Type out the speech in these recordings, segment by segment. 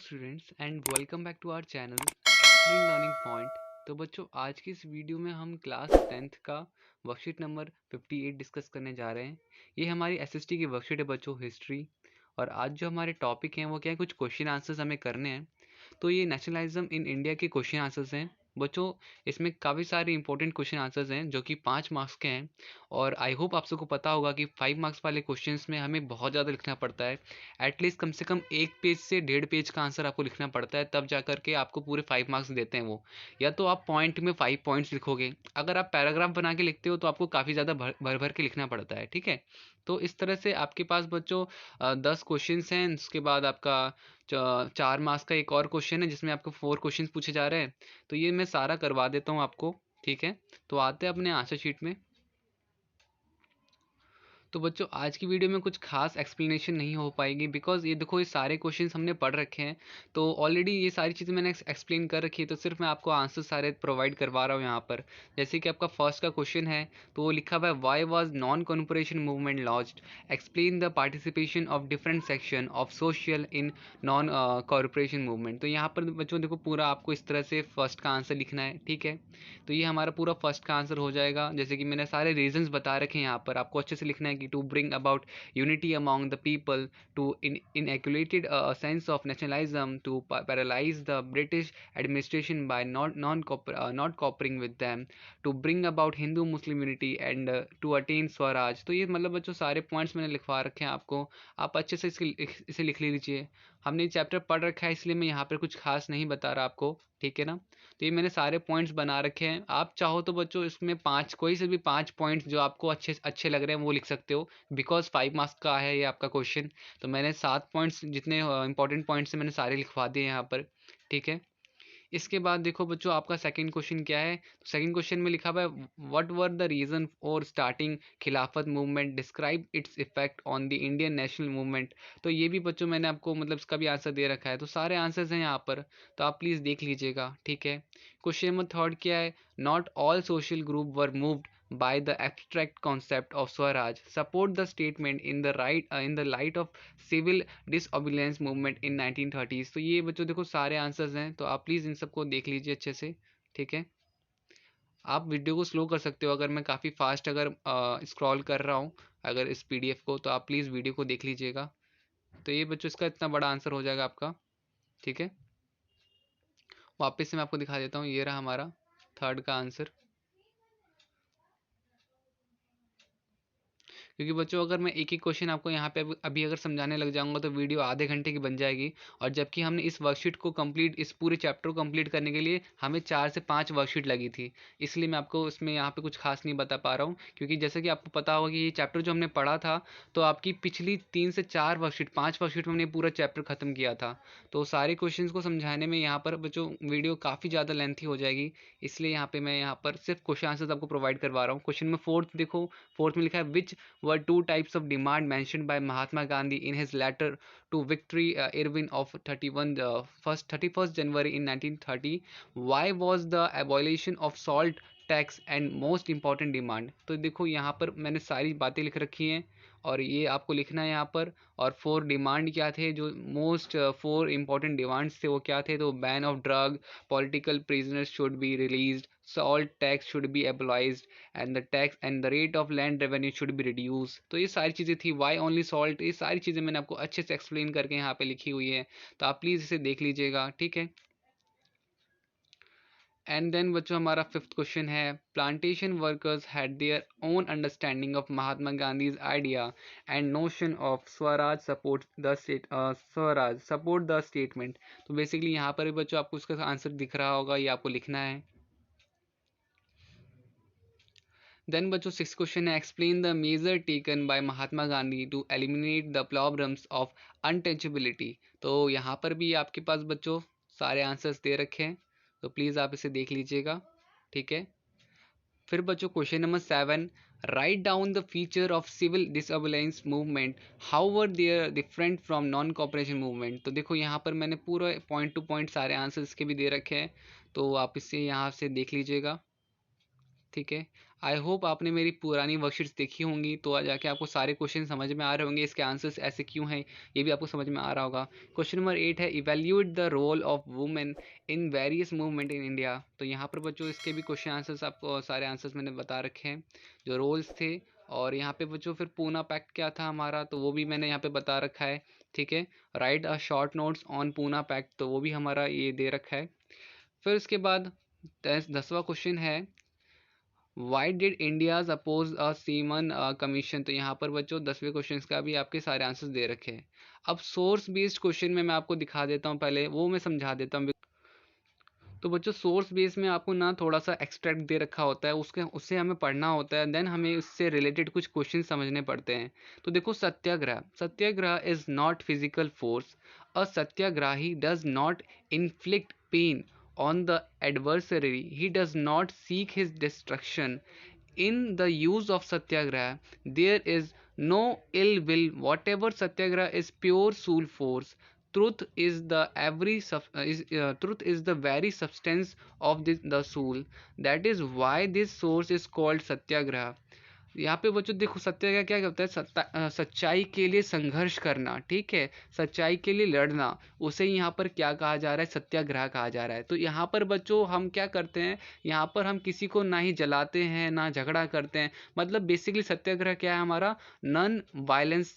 Students and welcome back to our channel explain learning point. तो बच्चों, आज की इस वीडियो में हम क्लास 10th का वर्कशीट नंबर 58 डिस्कस करने जा रहे हैं। ये हमारी एसएसटी की वर्कशीट है बच्चों, हिस्ट्री। और आज जो हमारे टॉपिक हैं वो क्या है, कुछ क्वेश्चन आंसर्स हमें करने हैं। तो ये नेशनलिज्म इन इंडिया के क्वेश्चन आंसर्स हैं बच्चों। इसमें काफ़ी सारे इंपॉर्टेंट क्वेश्चन आंसर्स हैं जो कि 5 मार्क्स के हैं। और आई होप आप सबको पता होगा कि 5 मार्क्स वाले क्वेश्चंस में हमें बहुत ज़्यादा लिखना पड़ता है। एटलीस्ट कम से कम 1 पेज से 1.5 पेज का आंसर आपको लिखना पड़ता है, तब जा करके आपको पूरे 5 मार्क्स देते हैं वो। या तो आप पॉइंट में 5 पॉइंट्स लिखोगे, अगर आप पैराग्राफ बना के लिखते हो तो आपको काफ़ी ज़्यादा भर भर भर के लिखना पड़ता है। ठीक है। तो इस तरह से आपके पास बच्चों 10 क्वेश्चंस हैं। उसके बाद आपका 4 मार्क्स का एक और क्वेश्चन है जिसमें आपको 4 क्वेश्चंस पूछे जा रहे हैं। तो ये मैं सारा करवा देता हूँ आपको। ठीक है। तो आते हैं अपने आंसर शीट में। तो बच्चों, आज की वीडियो में कुछ खास एक्सप्लेनेशन नहीं हो पाएगी, बिकॉज ये देखो, ये सारे क्वेश्चंस हमने पढ़ रखे हैं। तो ऑलरेडी ये सारी चीज़ें मैंने एक्सप्लेन कर रखी है, तो सिर्फ मैं आपको आंसर सारे प्रोवाइड करवा रहा हूँ यहाँ पर। जैसे कि आपका फर्स्ट का क्वेश्चन है, तो वो लिखा हुआ है, why was non corporation movement launched, explain the participation of different section of social in non corporation movement. तो यहाँ पर बच्चों देखो, पूरा आपको इस तरह से फर्स्ट का आंसर लिखना है। ठीक है। तो ये हमारा पूरा फर्स्ट का आंसर हो जाएगा। जैसे कि मैंने सारे रीजंस बता रखे हैं यहाँ पर, आपको अच्छे से लिखना है कि to bring about unity among the people, to inculcated sense of nationalism, to paralyse the British administration by not cooperating with them, to bring about Hindu Muslim unity and to attain swaraj. तो ये मतलब बच्चों सारे पॉइंट्स मैंने लिखवा रखे हैं आपको। आप अच्छे से इसे लिख लीजिए। हमने चैप्टर पढ़ रखा है, इसलिए मैं यहाँ पर कुछ खास नहीं बता रहा आपको। ठीक है ना। तो ये मैंने सारे पॉइंट्स बना रखे हैं। आप चाहो तो बच्चों इसमें पाँच, कोई से भी 5 पॉइंट्स जो आपको अच्छे अच्छे लग रहे हैं वो लिख सकते हो, बिकॉज 5 मार्क्स का है ये आपका क्वेश्चन। तो मैंने 7 पॉइंट्स, जितने इंपॉर्टेंट पॉइंट्स हैं, मैंने सारे लिखवा दिए यहाँ पर। ठीक है। इसके बाद देखो बच्चों, आपका सेकंड क्वेश्चन क्या है। तो सेकंड क्वेश्चन में लिखा हुआ है, what were the reason for starting Khilafat movement, describe its effect on the Indian national movement. तो ये भी बच्चों मैंने आपको मतलब इसका भी आंसर दे रखा है। तो सारे आंसर्स हैं यहाँ पर, तो आप प्लीज़ देख लीजिएगा। ठीक है। क्वेश्चन नंबर थर्ड क्या है, not all social group were moved by the abstract concept of Swaraj, support the statement in the light of civil disobedience movement in 1930s। तो ये बच्चों देखो सारे आंसर्स हैं, तो आप प्लीज़ इन सबको देख लीजिए अच्छे से। ठीक है। आप वीडियो को स्लो कर सकते हो, अगर मैं काफ़ी फास्ट अगर स्क्रॉल कर रहा हूँ अगर इस पीडीएफ को, तो आप प्लीज़ वीडियो को देख लीजिएगा। तो ये बच्चों इसका इतना बड़ा आंसर हो जाएगा आपका। ठीक है। वापस से मैं आपको दिखा देता हूँ, ये रहा हमारा थर्ड का आंसर। क्योंकि बच्चों, अगर मैं एक एक क्वेश्चन आपको यहाँ पे अभी अगर समझाने लग जाऊंगा तो वीडियो आधे घंटे की बन जाएगी। और जबकि हमने इस वर्कशीट को कंप्लीट, इस पूरे चैप्टर को कंप्लीट करने के लिए हमें 4 से 5 वर्कशीट लगी थी। इसलिए मैं आपको इसमें यहाँ पे कुछ खास नहीं बता पा रहा हूँ, क्योंकि जैसे कि आपको पता होगा कि ये चैप्टर जो हमने पढ़ा था, तो आपकी पिछली 3 से 4 वर्कशीट, 5 वर्कशीट में हमने पूरा चैप्टर खत्म किया था। तो सारे क्वेश्चन को समझाने में यहाँ पर बच्चों वीडियो काफ़ी ज़्यादा लेंथी हो जाएगी। इसलिए यहाँ पे मैं यहाँ पर सिर्फ क्वेश्चन आंसर्स आपको प्रोवाइड करवा रहा हूँ। क्वेश्चन में फोर्थ देखो, फोर्थ में लिखा है, विच were two types of demand mentioned by Mahatma Gandhi in his letter to Victory Irving of 31st January in 1930. Why was the abolition of salt tax and most important demand? तो देखो यहाँ पर मैंने सारी बातें लिख रखी हैं और ये आपको लिखना है यहाँ पर। और 4 डिमांड क्या थे, जो मोस्ट 4 इंपॉर्टेंट डिमांड्स थे वो क्या थे, तो ban of drug, political prisoners should be released, salt tax should be abolished and the tax and the rate of land revenue should be reduce. तो ये सारी चीज़ें थी। वाई ओनली सॉल्ट, ये सारी चीज़ें मैंने आपको अच्छे से एक्सप्लेन करके यहाँ पे लिखी हुई है, तो आप प्लीज़ इसे देख लीजिएगा। ठीक है। एंड देन बच्चों, हमारा फिफ्थ क्वेश्चन है, plantation workers had their own understanding of Mahatma Gandhi's idea and notion of Swaraj support the statement. तो बेसिकली यहाँ पर भी बच्चों आपको उसका आंसर दिख रहा होगा, ये आपको लिखना है। देन बच्चों, सिक्स क्वेश्चन है, explain the measure taken by Mahatma Gandhi to eliminate the problems of untouchability. तो यहाँ पर भी आपके पास बच्चों सारे आंसर्स दे रखे हैं, तो प्लीज़ आप इसे देख लीजिएगा। ठीक है। फिर बच्चों, question number 7, write down the feature of civil disobedience movement, how were there different from non cooperation movement. तो देखो यहाँ पर मैंने पूरा पॉइंट टू पॉइंट सारे आंसर्स के भी दे रखे हैं, तो आप इसे यहाँ से देख लीजिएगा। ठीक है। आई होप आपने मेरी पुरानी वर्कशीट्स देखी होंगी, तो जाके आपको सारे क्वेश्चन समझ में आ रहे होंगे, इसके आंसर्स ऐसे क्यों हैं ये भी आपको समझ में आ रहा होगा। क्वेश्चन नंबर 8 है, evaluate the role of women in various movement in India. तो यहाँ पर बच्चों इसके भी क्वेश्चन आंसर्स आपको सारे आंसर्स मैंने बता रखे हैं, जो रोल्स थे। और यहाँ पे बच्चों फिर पूना पैक्ट क्या था हमारा, तो वो भी मैंने यहाँ पे बता रखा है। ठीक है, write a short notes on Poona pact, तो वो भी हमारा ये दे रखा है। फिर उसके बाद 10वां क्वेश्चन है, why did Indians oppose a Simon commission. तो यहाँ पर बच्चों 10वें क्वेश्चन का भी आपके सारे आंसर्स दे रखे हैं। अब सोर्स बेस्ड क्वेश्चन में मैं आपको दिखा देता हूँ, पहले वो मैं समझा देता हूँ। तो बच्चों सोर्स बेस में आपको ना थोड़ा सा एक्सट्रैक्ट दे रखा होता है, उससे हमें पढ़ना होता है, देन हमें उससे रिलेटेड कुछ क्वेश्चन समझने पड़ते हैं। तो देखो, satyagraha, satyagraha is not physical force. A satyagrahi does not inflict pain on the adversary, he does not seek his destruction. In the use of satyagraha, there is no ill will. Whatever satyagraha is pure soul force. Truth is the truth is the very substance of the soul. That is why this source is called satyagraha. यहाँ पे बच्चों देखो, सत्याग्रह क्या होता है, सच्चाई के लिए संघर्ष करना। ठीक है, सच्चाई के लिए लड़ना, उसे यहाँ पर क्या कहा जा रहा है, सत्याग्रह कहा जा रहा है। तो यहाँ पर बच्चों हम क्या करते हैं, यहाँ पर हम किसी को ना ही जलाते हैं ना झगड़ा करते हैं। मतलब बेसिकली सत्याग्रह क्या है हमारा, नॉन वायलेंस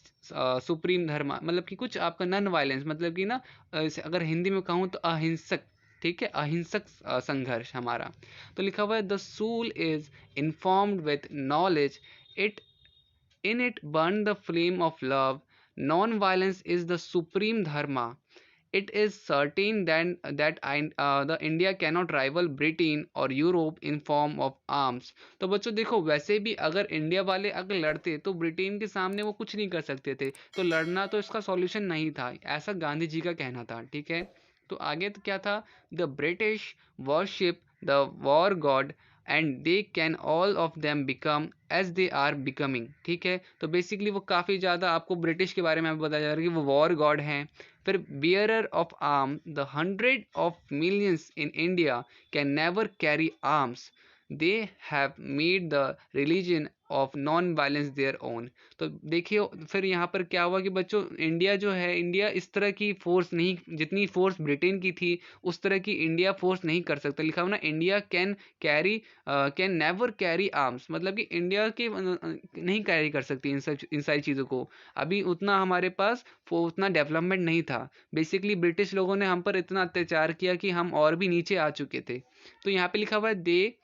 सुप्रीम धर्म, मतलब कि कुछ आपका नॉन वायलेंस, मतलब कि ना अगर हिंदी में कहूँ तो अहिंसक। ठीक है, अहिंसक संघर्ष हमारा। तो लिखा हुआ है, the soul is informed with knowledge, it in it burn the flame of love. Non-violence is the supreme dharma. It is certain the India cannot rival Britain or Europe in form of arms. तो बच्चों देखो, वैसे भी अगर India वाले अगर लड़ते तो ब्रिटेन के सामने वो कुछ नहीं कर सकते थे, तो लड़ना तो इसका सॉल्यूशन नहीं था, ऐसा गांधी जी का कहना था। ठीक है, तो आगे तो क्या था, the British worship the war god and they can all of them become as they are becoming. ठीक है, तो बेसिकली वो काफ़ी ज़्यादा आपको ब्रिटिश के बारे में बताया जा रहा है कि वो वॉर गॉड हैं। फिर bearer of arm, the 100 of millions in India can never carry arms, they have made the religion of non violence their own. तो देखिए फिर यहाँ पर क्या हुआ कि बच्चों, इंडिया जो है, इंडिया इस तरह की फोर्स नहीं, जितनी फोर्स ब्रिटेन की थी उस तरह की इंडिया फोर्स नहीं कर सकता। लिखा हुआ ना, India can never carry arms, मतलब कि इंडिया के नहीं कैरी कर सकती इन सारी चीज़ों को। अभी उतना हमारे पास उतना डेवलपमेंट नहीं था। बेसिकली ब्रिटिश लोगों ने हम पर इतना अत्याचार किया कि हम और भी नीचे आ चुके थे। तो यहाँ पे लिखा हुआ है, they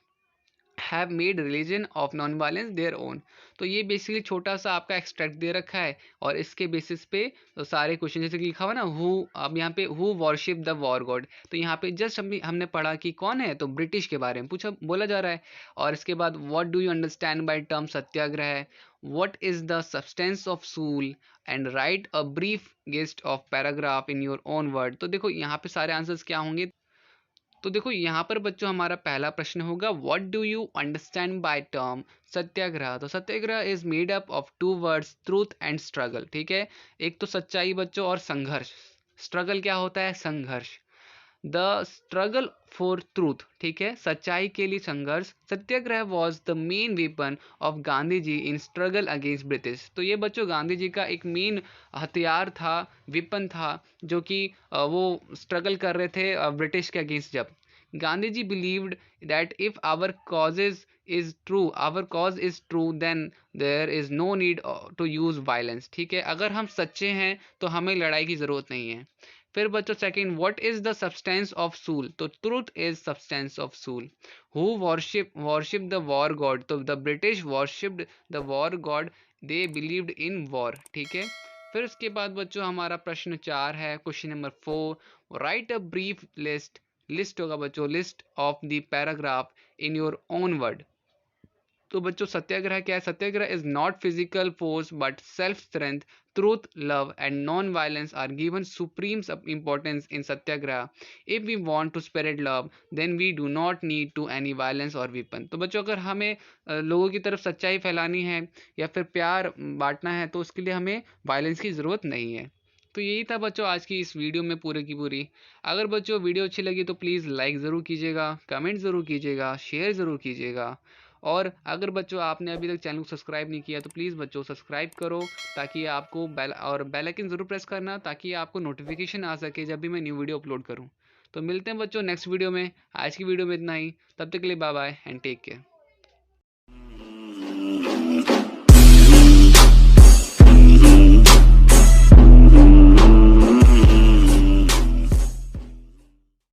have made religion of non violence their own. तो ये बेसिकली छोटा सा आपका एक्सट्रैक्ट दे रखा है, और इसके बेसिस पे तो सारे क्वेश्चन, जैसे कि लिखा हुआ ना, हु, अब यहाँ पे who worship the war god, तो यहाँ पे जस्ट हमने पढ़ा कि कौन है, तो ब्रिटिश के बारे में पूछा, बोला जा रहा है। और इसके बाद, what do you understand by term satyagraha, what is the substance of soul, and write a brief gist of paragraph in your own word. तो देखो यहाँ पे सारे आंसर्स क्या होंगे, तो देखो यहाँ पर बच्चों हमारा पहला प्रश्न होगा, what do you understand by term satyagraha. तो satyagraha is made up of 2 words, truth and struggle. ठीक है, एक तो सच्चाई बच्चों और संघर्ष। स्ट्रगल क्या होता है, संघर्ष। द स्ट्रगल फॉर ट्रूथ, ठीक है, सच्चाई के लिए संघर्ष। Satyagraha was the main weapon of Gandhi ji in struggle against British. तो ये बच्चों गांधी जी का एक मेन हथियार था, वेपन था, जो कि वो स्ट्रगल कर रहे थे ब्रिटिश के अगेंस्ट। जब Gandhi ji believed that if our causes is true, our cause is true, then there is no need to use violence. ठीक है, अगर हम सच्चे हैं तो हमें लड़ाई की जरूरत नहीं है। फिर बच्चों second, what is the substance of soul, तो truth is substance of soul. Who worship the war god, तो the British worshipped the war god, they believed in war. ठीक है, फिर उसके बाद बच्चों हमारा प्रश्न 4 है, question number 4, write a brief list होगा बच्चों, list of the paragraph in your own word. तो बच्चों सत्याग्रह क्या है, satyagraha is not physical force but self strength, truth, love and non violence are given supreme importance in satyagraha. If we want to spread love, then we do not need to any violence और weapon. तो बच्चों अगर हमें लोगों की तरफ सच्चाई फैलानी है या फिर प्यार बांटना है, तो उसके लिए हमें वायलेंस की ज़रूरत नहीं है। तो यही था बच्चों आज की इस वीडियो में पूरे की पूरी। अगर बच्चों वीडियो अच्छी लगी तो प्लीज़ लाइक ज़रूर कीजिएगा, कमेंट ज़रूर कीजिएगा, शेयर ज़रूर कीजिएगा, और अगर बच्चों आपने अभी तक चैनल को सब्सक्राइब नहीं किया तो प्लीज़ बच्चों सब्सक्राइब करो, ताकि आपको बेल आइकन ज़रूर प्रेस करना, ताकि आपको नोटिफिकेशन आ सके जब भी मैं न्यू वीडियो अपलोड करूँ। तो मिलते हैं बच्चों नेक्स्ट वीडियो में। आज की वीडियो में इतना ही, तब तक के लिए bye bye and take care.